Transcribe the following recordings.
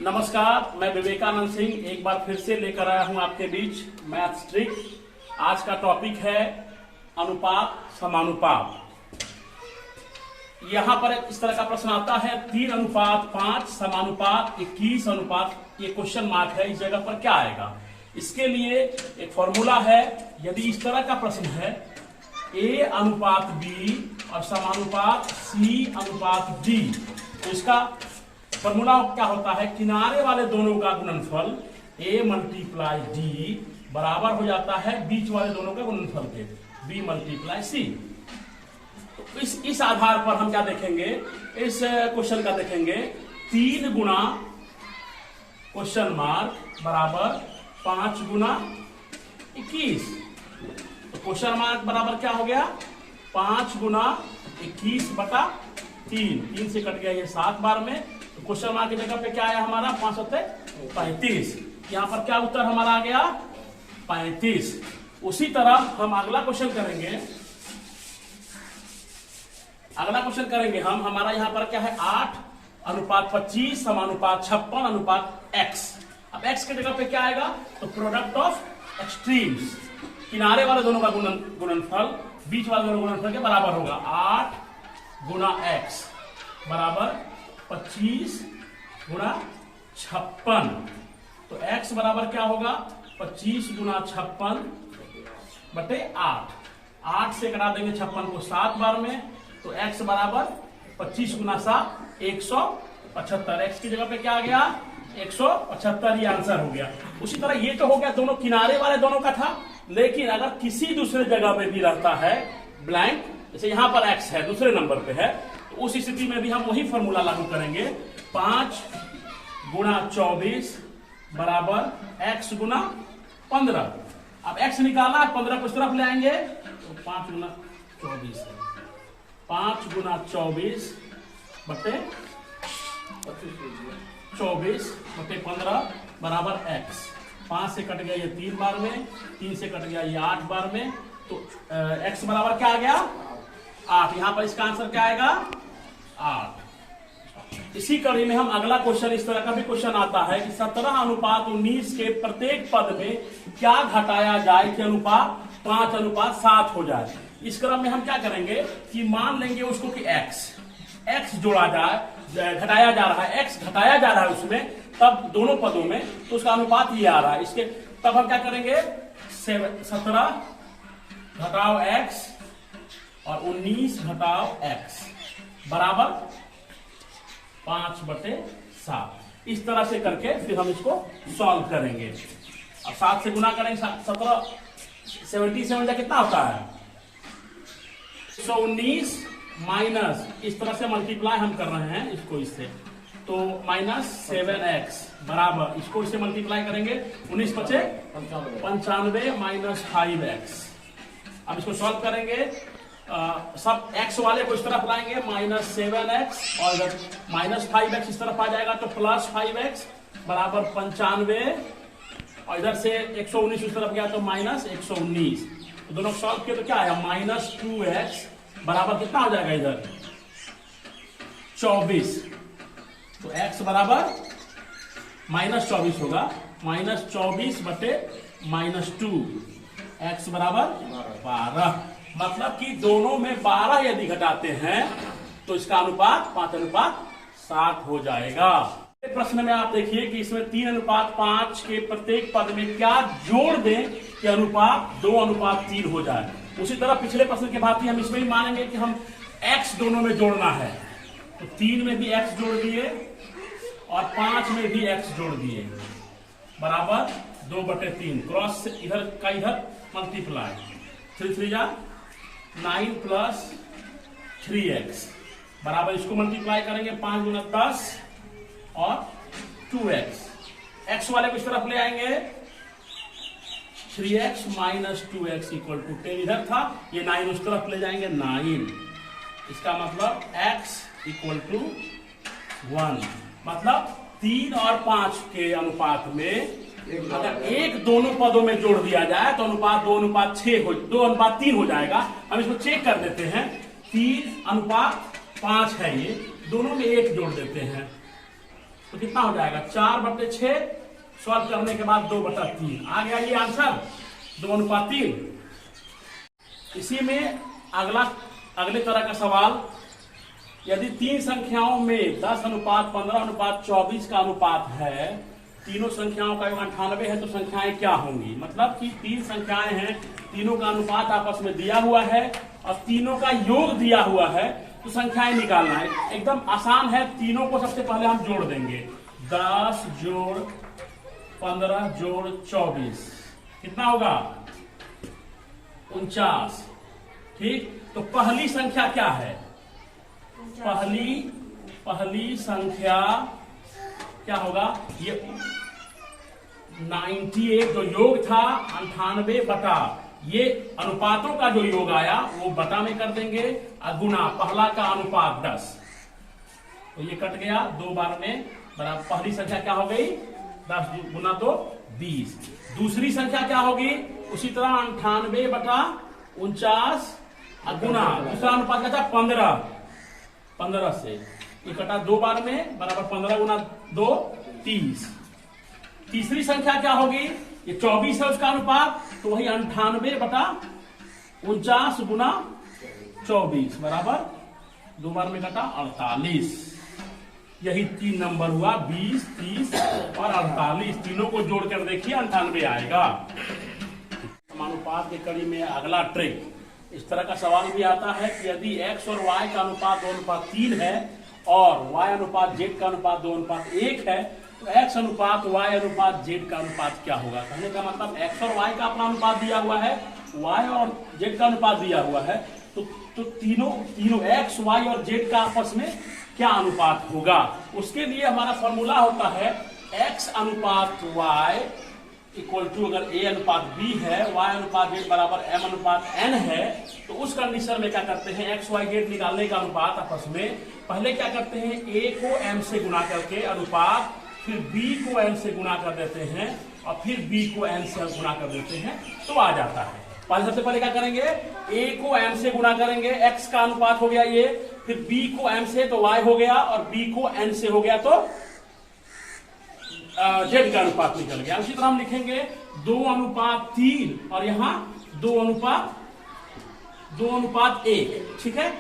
नमस्कार, मैं विवेकानंद सिंह एक बार फिर से लेकर आया हूं आपके बीच मैथ्स ट्रिक। आज का टॉपिक है अनुपात समानुपात। यहां पर इस तरह का प्रश्न आता है 3:5 समानुपात 21 अनुपात, ये क्वेश्चन मार्क है, इस जगह पर क्या आएगा? इसके लिए एक फॉर्मूला है। यदि इस तरह का प्रश्न है A अनुपात B और समानुपात C अनुपात D, तो इसका फॉर्मूला क्या होता है? किनारे वाले दोनों का गुणनफल A मल्टीप्लाई D बराबर हो जाता है बीच वाले दोनों के गुणनफल के B मल्टीप्लाई C। तो इस आधार पर हम क्या देखेंगे, इस क्वेश्चन का देखेंगे 3 गुना क्वेश्चन मार्क बराबर 5 गुना 21। तो क्वेश्चन मार्क बराबर क्या हो गया? 5 गुना 21 बटा 3 से कट गया ये 7 बार में। तो क्वेश्चन मार्क की जगह पे क्या आया हमारा? 5 × 35। यहाँ पर क्या उत्तर हमारा आ गया? 35। उसी तरह हम अगला क्वेश्चन करेंगे। हम हमारा यहाँ पर क्या है? 8:25 समानुपात 56 अनुपात x। अब x की जगह पे क्या आएगा? तो प्रोडक्ट ऑफ एक्सट्रीम्स, किनारे वाले दोनों का गुणनफल बीच वाले दोनों गुणनफल के बराबर होगा। 8 गुना x बराबर 25 गुना 56। तो x बराबर क्या होगा? 25 गुना 56 बटे 8। 8 से घटा देंगे 56 को 7 बार में, तो x बराबर 25 गुना 7 175। x की जगह पे क्या आ गया? 175। ये आंसर हो गया। उसी तरह ये तो हो गया दोनों किनारे वाले दोनों का था। लेकिन अगर किसी दूसरे जगह पे भी रहता है ब्लैंक, जैसे यहां पर x है, दूसरे नंबर पे है, तो उस स्थिति में भी हम वही फॉर्मूला लागू करेंगे। 5 गुना 24 बराबर x गुना 15। अब x निकाला, 15 को इस तरफ ले आएंगे, तो 5 गुना 24 है। 5 गुना 24 बटे 15 बराबर x। 5 से कट गया ये 3 बार में, 3 से कट गया ये 8 बार में, तो x बराबर क्या आ गया? 8। यहां पर इसका आंसर क्या आएगा? 8। इसी कड़ी में हम अगला क्वेश्चन, इस तरह का भी क्वेश्चन आता है कि 17:19 के प्रत्येक पद में क्या घटाया जाए कि अनुपात 5:7 हो जाए। इस क्रम में हम क्या करेंगे कि मान लेंगे उसको कि x जोड़ा जाए, घटाया जा रहा है, x घटाया जा रहा है उसमें, तब दोनों पदों में, तो उसका अनुपात ये आ रहा है। इसके तब हम क्या करेंगे? 17 घटाओ x और 19 घटाओ x बराबर 5/7। इस तरह से करके फिर हम इसको सॉल्व करेंगे। अब 7 से गुना करेंगे, 77 कितना होता है? 119 माइनस, इस तरह से मल्टीप्लाई हम कर रहे हैं इसको इससे, तो -7x बराबर, इसको इससे मल्टीप्लाई करेंगे, 19 बचे 95 माइनस 5x। अब इसको सॉल्व करेंगे, सब x वाले को इस तरफ लाएंगे, -7x और -5x इस तरफ आ जाएगा, तो +5x बराबर 95, और इधर से 119 इस तरफ गया तो -119। तो दोनों सॉल्व किया तो क्या आया? -2x बराबर कितना हो जाएगा? इधर 24। तो x बराबर -24 होगा, -24 बटे -2, x बराबर 12। मतलब कि दोनों में 12 यदि घटाते हैं तो इसका अनुपात 5:7 हो जाएगा। प्रश्न में आप देखिए कि इसमें 3:5 के प्रत्येक पद में क्या जोड़ दें कि अनुपात 2:3 हो जाए। उसी तरह पिछले प्रश्न के भांति हम इसमें भी मानेंगे कि हम x दोनों में जोड़ना है, तो 3 में भी x जोड़ दिए और 5 में भी x जोड़ दिए, बराबर 2/3। क्रॉस इधर का इधर मल्टीप्लाई, 3 3 जा 9 + 3x बराबर, इसको मल्टीप्लाई करेंगे 5 गुना 10 और 2x। x वाले को इस तरफ ले आएंगे, 3x माइनस 2x = 10 इधर था, ये 9 उस तरफ ले जाएंगे, 9। इसका मतलब x = 1। मतलब 3 और 5 के अनुपात में अगर एक दोनों पदों में जोड़ दिया जाए तो अनुपात 2:3 हो जाएगा। हम इसको चेक कर देते हैं। 3:5 है, ये दोनों में 1 जोड़ देते हैं, तो कितना हो जाएगा 4/6, सॉल्व करने के बाद 2/3 आ गया ये आंसर 2:3। इसी में अगले तरह का सवाल, यदि 3 संख्याओं में 10:15:24 का अनुपात है, तीनों संख्याओं का 98 है, तो संख्याएं क्या होंगी। मतलब कि 3 संख्याएं हैं, तीनों का अनुपात आपस में दिया हुआ है और तीनों का योग दिया हुआ है, तो संख्याएं निकालना है। एकदम आसान है। तीनों को सबसे पहले हम जोड़ देंगे। 10 जोड़ 15 जोड़ 24 कितना होगा 49। ठीक, तो पहली संख्या क्या है, पहली संख्या क्या होगा, ये 98 जो योग था 98 बटा ये अनुपातों का जो योग आया वो बटा में कर देंगे और गुना पहला का अनुपात 10, तो ये कट गया 2 बार में बराबर। पहली संख्या क्या हो गई 10 गुना 2 20। दूसरी संख्या क्या होगी उसी तरह 98 बटा 49 गुना दूसरा अनुपात क्या था 15 से ये कटा 2 बार में बराबर 15 गुना 2 30। तीसरी संख्या क्या होगी, ये 24 है उसका अनुपात, तो वही 98 बटा 49 गुना 24 बराबर 2 बार में कटा 48। यही 3 नंबर हुआ 20, 30 और 48। तीनों को जोड़ कर देखिए 98 आएगा। समानुपात की कड़ी में अगला ट्रिक, इस तरह का सवाल भी आता है कि यदि x और y का अनुपात 2:3 है और y अनुपात z का अनुपात 2:1 है, तो x अनुपात y अनुपात z का अनुपात क्या होगा। कहने का मतलब x और y का अपना अनुपात दिया हुआ है, y और z का अनुपात दिया हुआ है, तो तीनों x, y और z का आपस में क्या अनुपात होगा। उसके लिए हमारा फॉर्मूला होता है x अनुपात y इक्वल टू, अगर a अनुपात b है, y अनुपात z बराबर m अनुपात n है, तो उस कंडीशन में क्या करते हैं x y z निकालने का अनुपात आपस में पहले क्या करते हैं a को m से गुना करके अनुपात, फिर b को m से गुना कर देते हैं और फिर b को n से गुना कर देते हैं, तो आ जाता है। सबसे पहले क्या करेंगे a को m से गुना करेंगे, x का अनुपात हो गया ये, फिर b को m से तो y हो गया और b को n से हो गया तो z का अनुपात निकल गया। उसी तरह हम लिखेंगे 2:3 और यहाँ 2:1। ठीक है,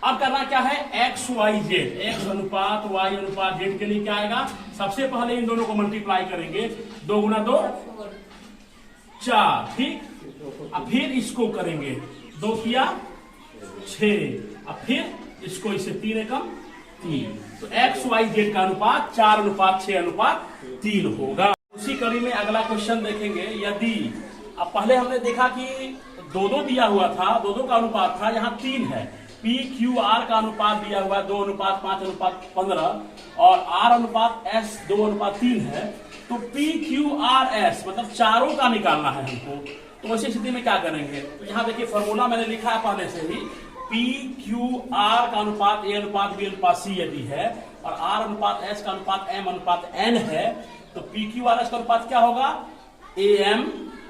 अब करना क्या है x y z, x अनुपात y अनुपात z के लिए क्या आएगा, सबसे पहले इन दोनों को मल्टीप्लाई करेंगे, 2 गुना 2 4। ठीक, अब फिर इसको करेंगे 2 किया 6, अब फिर इसको इसे 3 एकम 3, तो x y z का अनुपात 4:6:3 होगा। उसी कड़ी में अगला क्वेश्चन देखेंगे। यदि अब पहले हमने देखा कि 2 दिया हुआ था, 2 का अनुपात था, यहाँ 3 है, p q r का अनुपात दिया हुआ है 2:5:15 और r अनुपात s 2:3 है, तो p q r s मतलब चारों का निकालना है हमको। तो ऐसी स्थिति में क्या करेंगे, तो यहाँ देखिए फॉर्मूला मैंने लिखा है पहले से ही, p q r का अनुपात a अनुपात b अनुपात c यदि है और r अनुपात s का अनुपात m अनुपात n है, तो p q r s का अनुपात क्या होगा am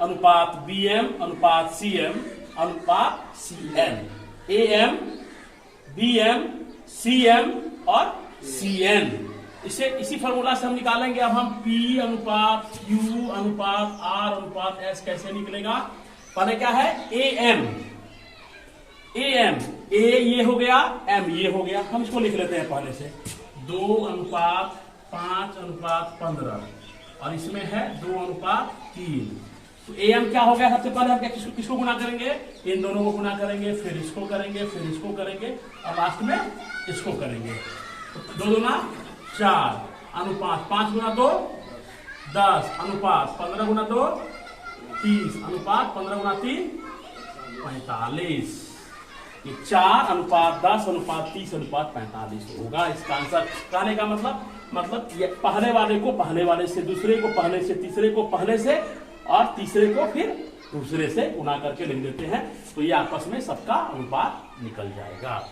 अनुपात bm अनुपात cm अनुपात cn, am bm cm और cn। इसी फॉर्मूला से हम निकालेंगे। अब हम p अनुपात q अनुपात r अनुपात s कैसे निकलेगा, पहले क्या है am a ये हो गया, m ये हो गया, हम इसको लिख लेते हैं पहले से 2:5:15 और इसमें है 2:3। तो am क्या हो गया, सबसे पहले हम क्या किसको गुना करेंगे, इन दोनों को गुना करेंगे, फिर इसको करेंगे, फिर इसको करेंगे और लास्ट में इसको करेंगे। 2 दूना 4 अनुपात 5 गुना 2 10 अनुपात 15 गुना 2 30 अनुपात 15 गुना 3 45। ये 4:10:30:45 होगा इसका आंसर। कहने का मतलब ये पहले वाले को पहले वाले से, दूसरे को पहले से, तीसरे को पहले से और तीसरे को फिर दूसरे से गुना करके लिख देते हैं, तो ये आपस में सबका अनुपात निकल जाएगा।